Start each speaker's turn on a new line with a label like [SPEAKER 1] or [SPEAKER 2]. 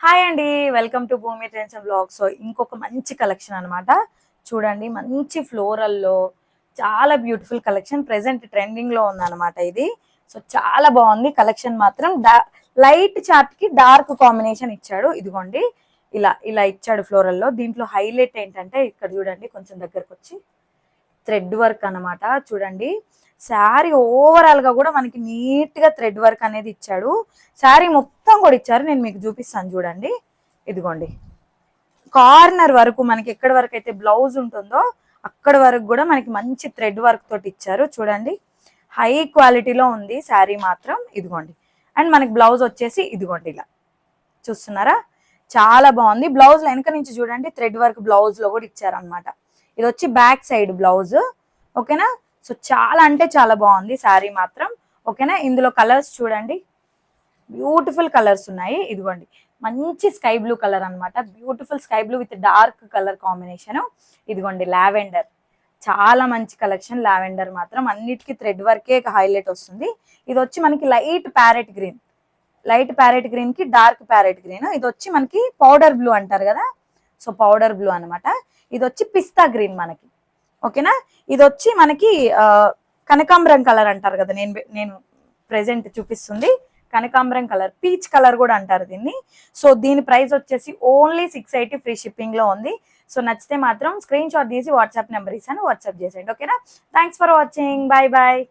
[SPEAKER 1] Hi అండి, welcome to భూమి trends and blogs. So ఇంకొక మంచి కలెక్షన్ అనమాట. చూడండి, మంచి ఫ్లోరల్లో చాలా బ్యూటిఫుల్ కలెక్షన్. ప్రెసెంట్ ట్రెండింగ్ లో ఉందన్నమాట ఇది. సో చాలా బాగుంది కలెక్షన్ మాత్రం. లైట్ చార్ట్ కి డార్క్ కాంబినేషన్ ఇచ్చాడు. ఇదిగోండి, ఇలా ఇలా ఇచ్చాడు ఫ్లోరల్లో. దీంట్లో హైలైట్ ఏంటంటే ఇక్కడ చూడండి, కొంచెం దగ్గరకు వచ్చి థ్రెడ్ వర్క్ అనమాట. చూడండి, శారీ ఓవరాల్ గా కూడా మనకి నీట్ గా థ్రెడ్ వర్క్ అనేది ఇచ్చాడు. శారీ మొత్తం కూడా ఇచ్చారు. నేను మీకు చూపిస్తాను చూడండి. ఇదిగోండి, కార్నర్ వరకు మనకి ఎక్కడి వరకు అయితే బ్లౌజ్ ఉంటుందో అక్కడ వరకు కూడా మనకి మంచి థ్రెడ్ వర్క్ తోటి ఇచ్చారు. చూడండి, హై క్వాలిటీలో ఉంది శారీ మాత్రం. ఇదిగోండి, అండ్ మనకి బ్లౌజ్ వచ్చేసి ఇదిగోండి, ఇలా చూస్తున్నారా, చాలా బాగుంది. బ్లౌజ్ వెనక నుంచి చూడండి, థ్రెడ్ వర్క్ బ్లౌజ్ లో కూడా ఇచ్చారనమాట. ఇది వచ్చి బ్యాక్ సైడ్ బ్లౌజ్. ఓకేనా, సో చాలా అంటే చాలా బాగుంది శారీ మాత్రం. ఓకేనా, ఇందులో కలర్స్ చూడండి, బ్యూటిఫుల్ కలర్స్ ఉన్నాయి. ఇదిగోండి, మంచి స్కై బ్లూ కలర్ అనమాట. Beautiful sky blue with dark colour combination. ఇదిగోండి, లావెండర్, చాలా మంచి కలెక్షన్. లావెండర్ మాత్రం అన్నిటికీ థ్రెడ్ వర్కే హైలైట్ వస్తుంది. ఇది వచ్చి మనకి light parrot green, light parrot green కి డార్క్ ప్యారెట్ గ్రీన్. ఇది వచ్చి మనకి పౌడర్ బ్లూ అంటారు కదా, సో పౌడర్ బ్లూ అనమాట. ఇది వచ్చి పిస్తా గ్రీన్ మనకి. ఓకేనా, ఇది వచ్చి మనకి కనకాంబరం కలర్ అంటారు కదా, నేను ప్రెసెంట్ చూపిస్తుంది కనకాంబరం కలర్, పీచ్ కలర్ కూడా అంటారు దీన్ని. సో దీని ప్రైస్ వచ్చేసి ఓన్లీ 680 ఫ్రీ షిప్పింగ్ లో ఉంది. సో నచ్చితే మాత్రం స్క్రీన్ షాట్ తీసి వాట్సాప్ నెంబర్ ఇస్తాను, వాట్సాప్ చేసేయండి. ఓకేనా, thanks for watching, bye bye.